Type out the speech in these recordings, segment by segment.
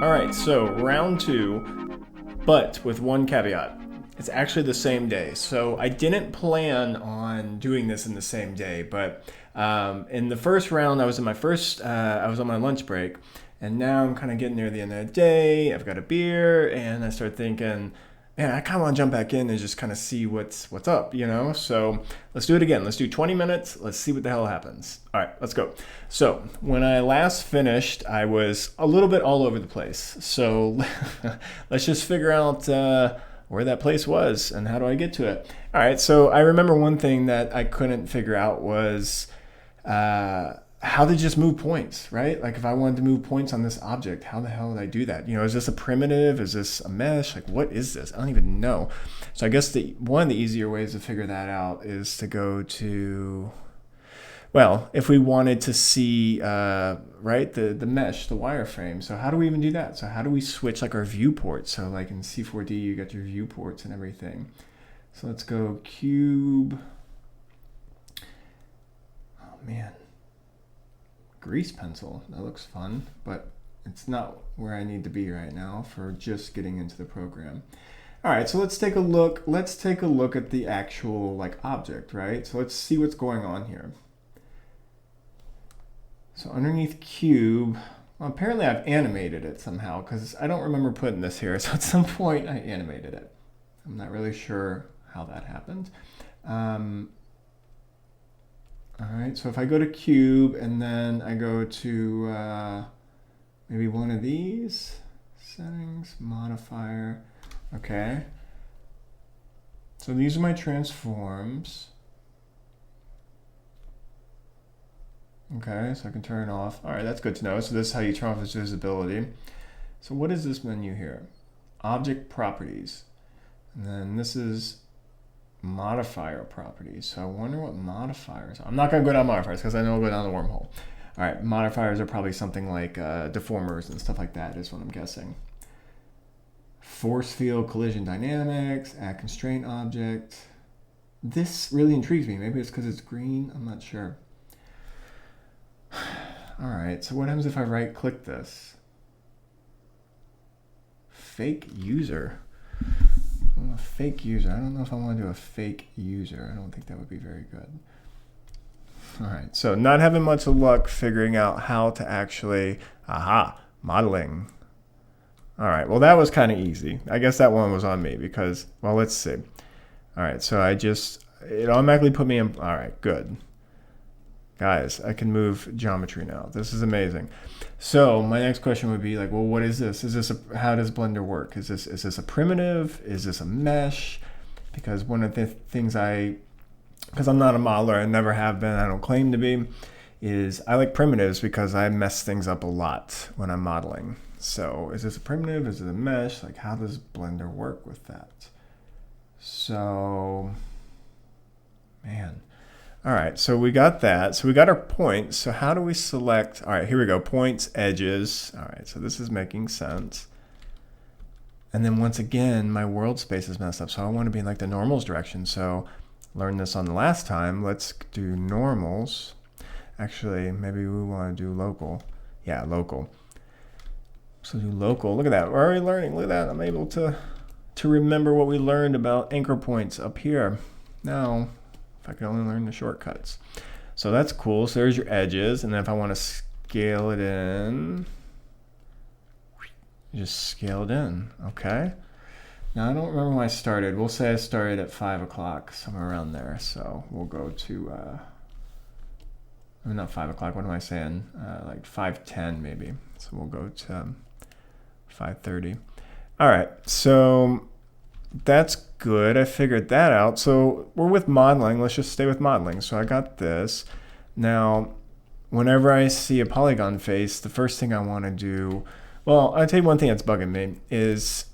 All right, so round two, but with one caveat. It's actually the same day. So I didn't plan on doing this in the same day, but in the first round, I was on my lunch break, and now I'm kind of getting near the end of the day. I've got a beer, and I start thinking, man, I kind of want to jump back in and just kind of see what's up, you know? So let's do it again. Let's do 20 minutes. Let's see what the hell happens. All right, let's go. So when I last finished, I was a little bit all over the place. So let's just figure out where that place was and how do I get to it. All right, so I remember one thing that I couldn't figure out was how to just move points, right? Like if I wanted to move points on this object, how the hell did I do that? You know, is this a primitive? Is this a mesh? Like what is this? I don't even know. So I guess one of the easier ways to figure that out is to go to, well, if we wanted to see, right, the mesh, the wireframe. So how do we even do that? So how do we switch like our viewports? So like in C4D, you got your viewports and everything. So let's go cube. Oh man. Grease pencil, that looks fun, but it's not where I need to be right now for just getting into the program. All right, so let's take a look. Let's take a look at the actual like object, right? So let's see what's going on here. So underneath cube, well, apparently I've animated it somehow because I don't remember putting this here. So at some point I animated it. I'm not really sure how that happened. All right, so if I go to cube and then I go to maybe one of these, settings, modifier, okay. So these are my transforms. Okay, so I can turn it off. All right, that's good to know. So this is how you turn off this visibility. So what is this menu here? Object properties. And then this is modifier properties. So I wonder what modifiers are. I'm not going to go down modifiers because I know I'll go down the wormhole. All right, modifiers are probably something like deformers and stuff like that is what I'm guessing. Force field, collision dynamics, add constraint object. This really intrigues me. Maybe it's because it's green. I'm not sure. All right, so what happens if I right click this? Fake user. A fake user. I don't know if I want to do a fake user. I don't think that would be very good. All right, so not having much luck figuring out how to actually, modeling. All right, well that was kind of easy. I guess that one was on me because, well, let's see. All right, so it automatically put me in, all right, good. Guys, I can move geometry now. This is amazing. So my next question would be like, well, what is this? How does Blender work? Is this a primitive? Is this a mesh? Because one of the things because I'm not a modeler, I never have been, I don't claim to be, is I like primitives because I mess things up a lot when I'm modeling. So is this a primitive? Is it a mesh? Like how does Blender work with that? So, man. All right, so we got that. So we got our points. So how do we select? All right, here we go. Points, edges. All right, so this is making sense. And then once again, my world space is messed up. So I want to be in like the normals direction. So learned this on the last time. Let's do normals. Actually, maybe we want to do local. Yeah, local. So do local. Look at that. We're already learning. Look at that. I'm able to remember what we learned about anchor points up here. Now, if I could only learn the shortcuts. So that's cool. So there's your edges. And then if I want to scale it in, just scale it in. Okay. Now I don't remember when I started. We'll say I started at 5 o'clock, somewhere around there. So we'll go to, not 5 o'clock. What am I saying? Like 5:10 maybe. So we'll go to 5:30. All right. So that's good. I figured that out. So we're with modeling. Let's just stay with modeling. So I got this. Now, whenever I see a polygon face, the first thing I want to do, well, I'll tell you one thing that's bugging me is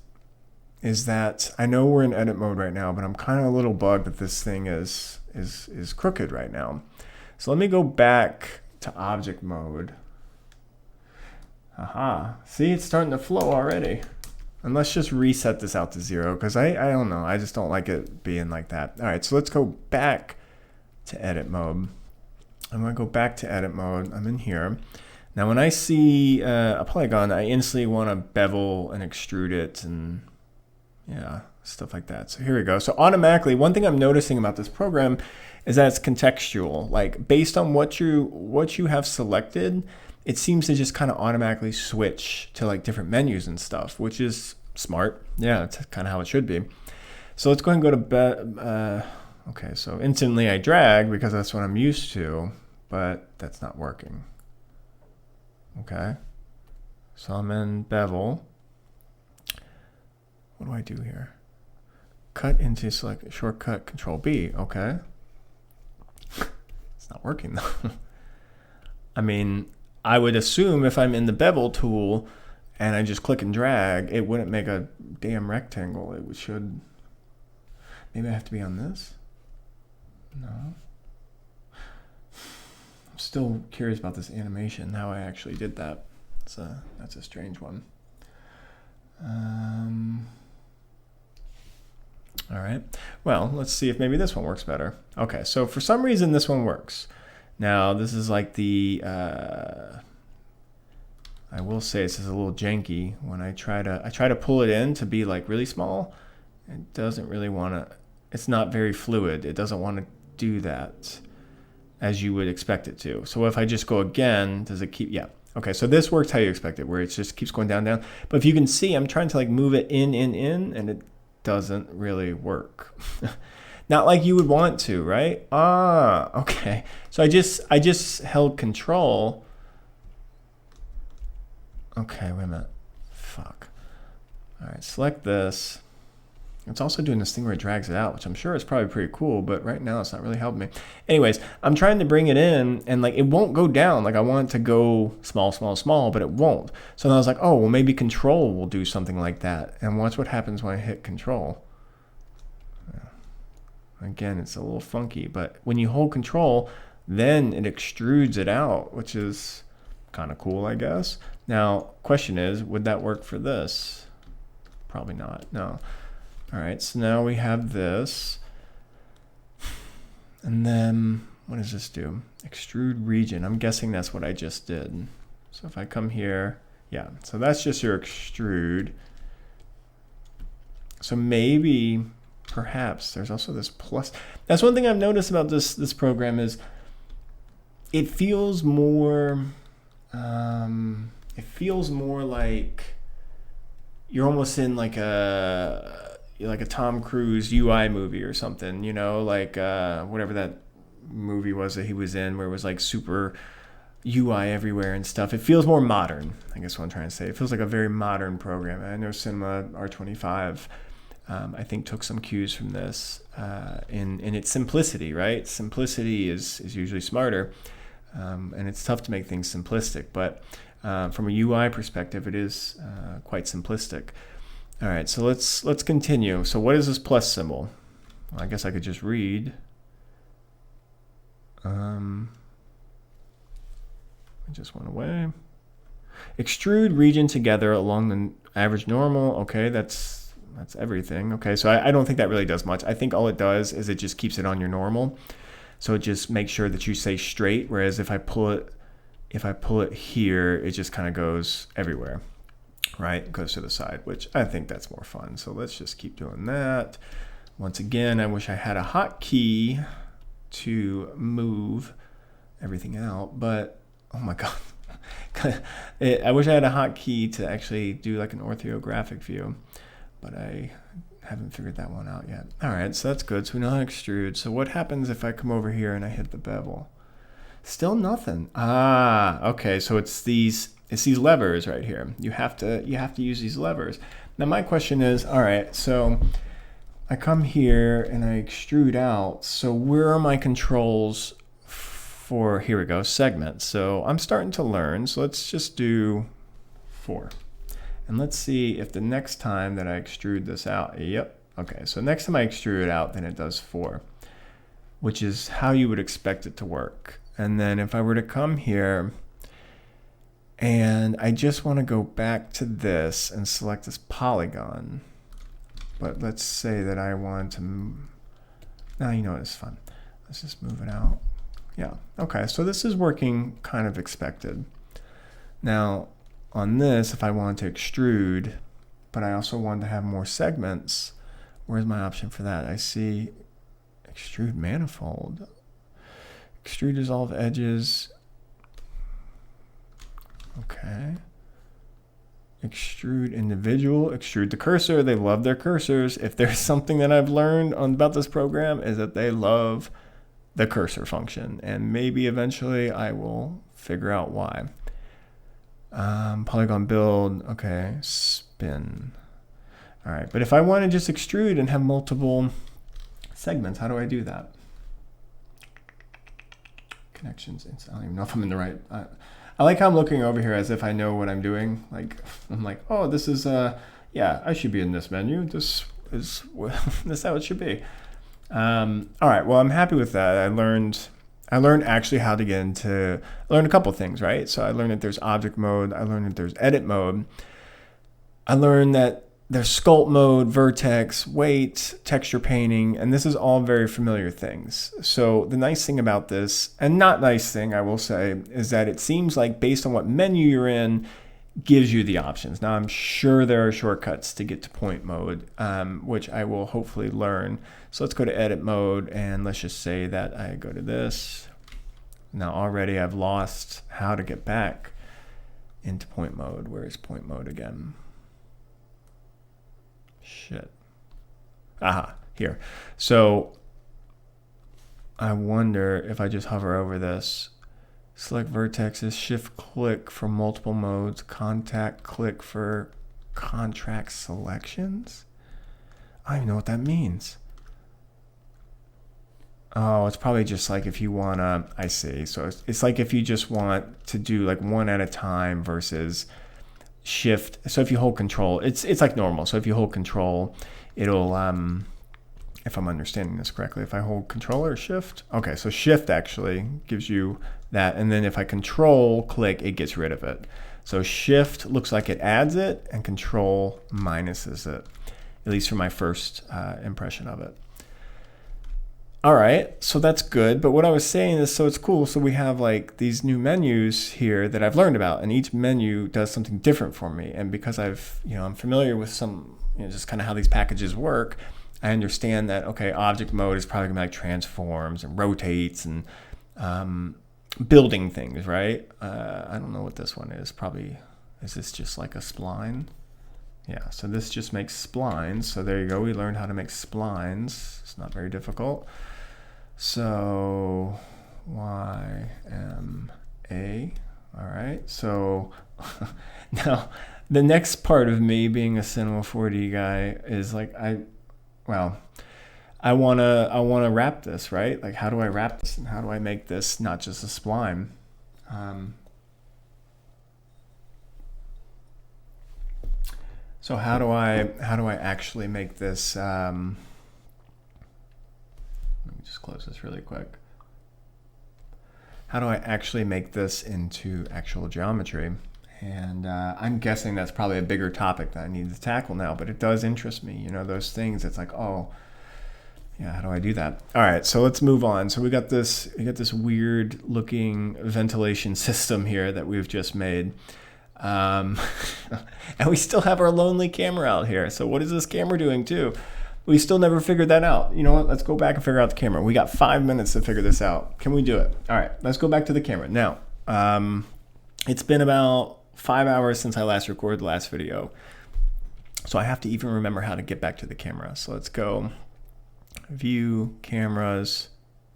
that I know we're in edit mode right now, but I'm kind of a little bugged that this thing is crooked right now. So let me go back to object mode. See, it's starting to flow already. And let's just reset this out to 0 because I don't know. I just don't like it being like that. All right, so let's go back to edit mode. I'm going to go back to edit mode. I'm in here. Now when I see a polygon, I instantly want to bevel and extrude it and yeah, stuff like that. So here we go. So automatically, one thing I'm noticing about this program is that it's contextual. Like based on what you have selected, it seems to just kind of automatically switch to like different menus and stuff, which is smart. Yeah, it's kind of how it should be. So let's go ahead and go to okay, so instantly I drag because that's what I'm used to, but that's not working. Okay, so I'm in bevel. What do I do here? Cut into select shortcut Control B. Okay, it's not working though. I mean, I would assume if I'm in the bevel tool and I just click and drag, it wouldn't make a damn rectangle. It should. Maybe I have to be on this? No. I'm still curious about this animation, how I actually did that. That's a strange one. All right. Well, let's see if maybe this one works better. Okay, so for some reason this one works. Now this is like the I will say this is a little janky when I try to pull it in to be like really small. It doesn't really want to. It's not very fluid. It doesn't want to do that as you would expect it to. So if I just go again, does it keep? Yeah. Okay, so this works how you expect it, where it just keeps going down, down. But if you can see, I'm trying to like move it in, and it doesn't really work. Not like you would want to, right? Ah, okay. So I just held Control. Okay, wait a minute. Fuck. All right, select this. It's also doing this thing where it drags it out, which I'm sure is probably pretty cool, but right now it's not really helping me. Anyways, I'm trying to bring it in and like it won't go down. Like I want it to go small, small, small, but it won't. So then I was like, oh, well maybe Control will do something like that. And watch what happens when I hit Control. Again, it's a little funky, but when you hold Control, then it extrudes it out, which is kind of cool, I guess. Now, question is, would that work for this? Probably not, no. All right, so now we have this. And then, what does this do? Extrude region. I'm guessing that's what I just did. So if I come here, yeah, so that's just your extrude. So maybe, perhaps, there's also this plus. That's one thing I've noticed about this program is it feels more like you're almost in like a Tom Cruise UI movie or something, you know, like whatever that movie was that he was in where it was like super UI everywhere and stuff. It feels more modern, I guess what I'm trying to say. It feels like a very modern program. I know Cinema R25 I think took some cues from this in its simplicity, right? Simplicity is usually smarter, and it's tough to make things simplistic, but from a UI perspective, it is quite simplistic. All right, so let's continue. So what is this plus symbol? Well, I guess I could just read. It just went away. Extrude region together along the average normal. Okay, that's everything. Okay, so I don't think that really does much. I think all it does is it just keeps it on your normal. So it just makes sure that you stay straight. Whereas if I pull it here, it just kind of goes everywhere. Right, it goes to the side, which I think that's more fun. So let's just keep doing that. Once again, I wish I had a hotkey to move everything out, but oh my god, I wish I had a hotkey to actually do like an orthographic view, but I haven't figured that one out yet. All right, so that's good. So we know how to extrude. So what happens if I come over here and I hit the bevel? Still nothing. Ah, okay. So it's these levers right here. You have to use these levers. Now my question is, all right, so I come here and I extrude out. So where are my controls for, here we go, segments. So I'm starting to learn. So let's just do 4. And let's see if the next time that I extrude this out, yep. Okay, so next time I extrude it out, then it does 4, which is how you would expect it to work. And then if I were to come here and I just want to go back to this and select this polygon, but let's say that I want to, now you know it's fun. Let's just move it out. Yeah, okay, so this is working kind of expected. Now on this, if I want to extrude, but I also want to have more segments, where's my option for that? I see extrude manifold. Extrude dissolve edges. Okay. Extrude individual, extrude the cursor. They love their cursors. If there's something that I've learned about this program is that they love the cursor function, and maybe eventually I will figure out why. Polygon build, okay, spin. All right, but if I want to just extrude and have multiple segments, how do I do that? Connections, I don't even know if I'm in the right, I like how I'm looking over here as if I know what I'm doing. Like, I'm like, oh, this is, yeah, I should be in this menu. This is this is how it should be. All right, well, I'm happy with that. I learned actually how to get into, I learned a couple things, right? So I learned that there's object mode. I learned that there's edit mode. I learned that there's sculpt mode, vertex, weight, texture painting, and this is all very familiar things. So the nice thing about this, and not nice thing, I will say, is that it seems like based on what menu you're in, gives you the options. Now I'm sure there are shortcuts to get to point mode, which I will hopefully learn. So let's go to edit mode, and let's just say that I go to this. Now already I've lost how to get back into point mode. Where is point mode again? Shit. Aha, here. So I wonder if I just hover over this, select vertexes, shift click for multiple modes, contact click for contract selections. I don't even know what that means. Oh, it's probably just like if you want to, I see. So it's like if you just want to do like one at a time versus shift. So if you hold control, it's like normal. So if you hold control, it'll, if I'm understanding this correctly, if I hold control or shift, okay, so shift actually gives you that, and then if I control click, it gets rid of it. So shift looks like it adds it, and control minuses it, at least for my first impression of it. All right, so that's good. But what I was saying is, so it's cool. So we have like these new menus here that I've learned about, and each menu does something different for me. And because I'm familiar with some, just kind of how these packages work, I understand that, okay, object mode is probably gonna be like transforms and rotates and building things, right? I don't know what this one is. Probably, is this just like a spline? Yeah, so this just makes splines. So there you go. We learned how to make splines. It's not very difficult. So YMA. All right. So now the next part of me being a Cinema 4D guy is like I wanna wrap this, right? Like, how do I wrap this, and how do I make this not just a spline? So how do I actually make this? Let me just close this really quick. How do I actually make this into actual geometry? And I'm guessing that's probably a bigger topic that I need to tackle now, but it does interest me. Those things. It's like, oh, yeah, how do I do that? All right, so let's move on. So we got this weird looking ventilation system here that we've just made. And we still have our lonely camera out here. So what is this camera doing too? We still never figured that out. You know what? Let's go back and figure out the camera. We got 5 minutes to figure this out. Can we do it? All right, let's go back to the camera. Now, it's been about 5 hours since I last recorded the last video. So I have to even remember how to get back to the camera. So let's go view cameras,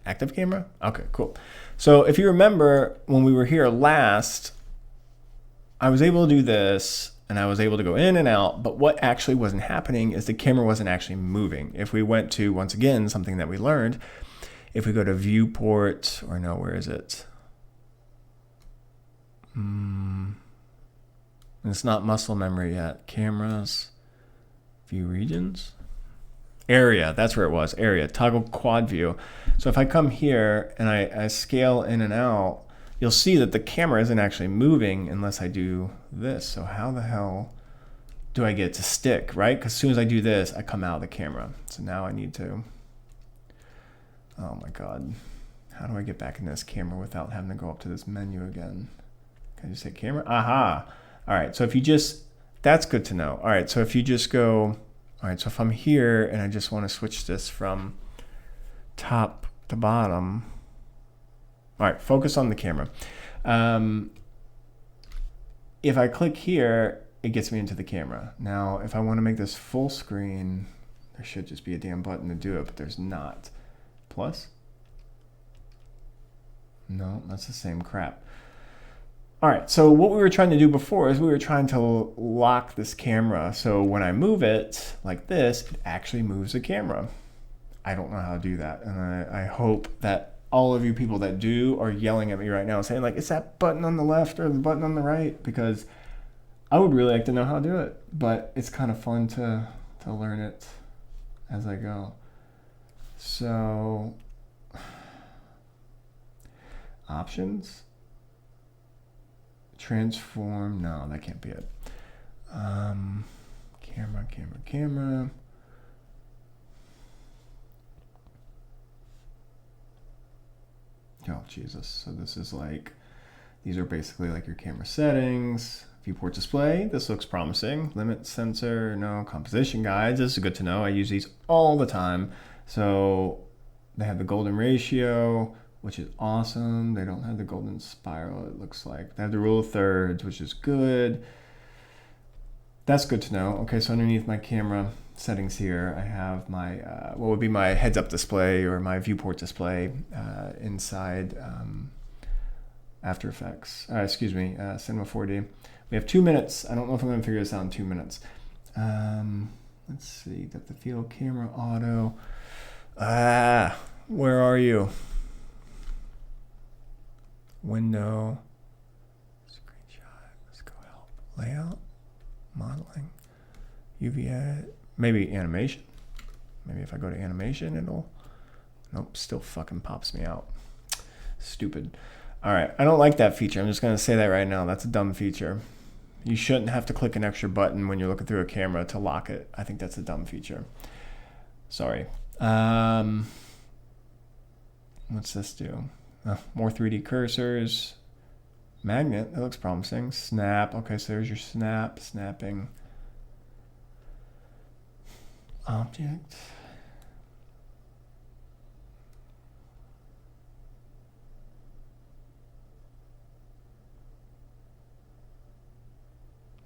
active camera. Okay, cool. So if you remember when we were here last, I was able to do this and I was able to go in and out, but what actually wasn't happening is the camera wasn't actually moving. If we went to, once again, something that we learned, if we go to viewport, or no, where is it? It's not muscle memory yet. Cameras, view regions, area, that's where it was, area, toggle quad view. So if I come here and I scale in and out, you'll see that the camera isn't actually moving unless I do this. So how the hell do I get it to stick, right? Because as soon as I do this, I come out of the camera. So now I need to, oh my God. How do I get back in this camera without having to go up to this menu again? Can I just say camera? Aha. All right, so if you just, that's good to know. All right, so if you just go, all right, so if I'm here and I just want to switch this from top to bottom. All right, focus on the camera. If I click here, it gets me into the camera. Now, if I want to make this full screen, there should just be a damn button to do it, but there's not. Plus? No, that's the same crap. All right, so what we were trying to do before is we were trying to lock this camera. So when I move it like this, it actually moves the camera. I don't know how to do that. And I hope that all of you people that do are yelling at me right now saying like, is that button on the left or the button on the right? Because I would really like to know how to do it, but it's kind of fun to learn it as I go. So options, transform, no, that can't be it. Camera. Oh, Jesus. So this is like, these are basically like your camera settings. Viewport display, this looks promising. Limit sensor, no. Composition guides, this is good to know. I use these all the time. So they have the golden ratio, which is awesome. They don't have the golden spiral, it looks like. They have the rule of thirds, which is good. That's good to know. Okay, so underneath my camera settings here, I have my, what would be my heads up display or my viewport display inside After Effects, excuse me, Cinema 4D. We have 2 minutes. I don't know if I'm going to figure this out in 2 minutes. Let's see, depth of field, camera, auto. Where are you? Window, screenshot, let's go help. Layout, modeling, UV edit, maybe animation. Maybe if I go to animation, it'll, nope, still fucking pops me out. Stupid. All right, I don't like that feature. I'm just going to say that right now. That's a dumb feature. You shouldn't have to click an extra button when you're looking through a camera to lock it. I think that's a dumb feature. Sorry. What's this do? More 3D cursors. Magnet, that looks promising. Snap, okay, so there's your snap, snapping. Object.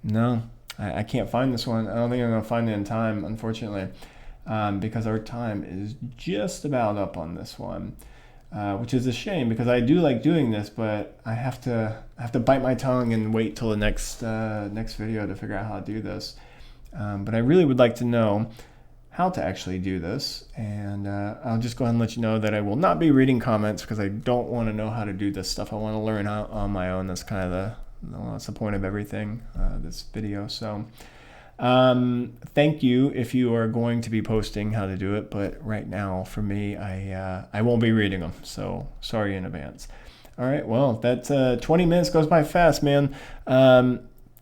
No, I can't find this one. I don't think I'm going to find it in time, unfortunately, because our time is just about up on this one, which is a shame because I do like doing this, but I have to bite my tongue and wait till the next video to figure out how to do this. But I really would like to know how to actually do this, and I'll just go ahead and let you know that I will not be reading comments because I don't want to know how to do this stuff. I want to learn how on my own. That's kind of that's the point of everything, this video. So thank you if you are going to be posting how to do it, but right now for me, I won't be reading them, so sorry in advance. All right, well, that 20 minutes goes by fast, man.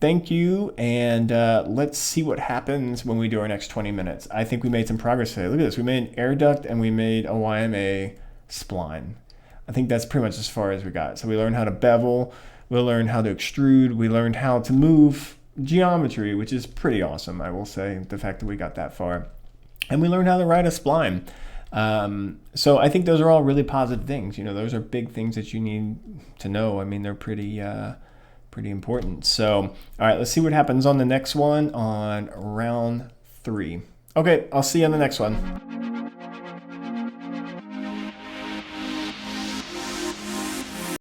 Thank you, and let's see what happens when we do our next 20 minutes. I think we made some progress today. Look at this. We made an air duct and we made a YMA spline. I think that's pretty much as far as we got. So we learned how to bevel. We learned how to extrude. We learned how to move geometry, which is pretty awesome, I will say, the fact that we got that far. And we learned how to write a spline. So I think those are all really positive things. You know, those are big things that you need to know. I mean, they're pretty important. So, all right, let's see what happens on the next one on round 3. Okay, I'll see you on the next one.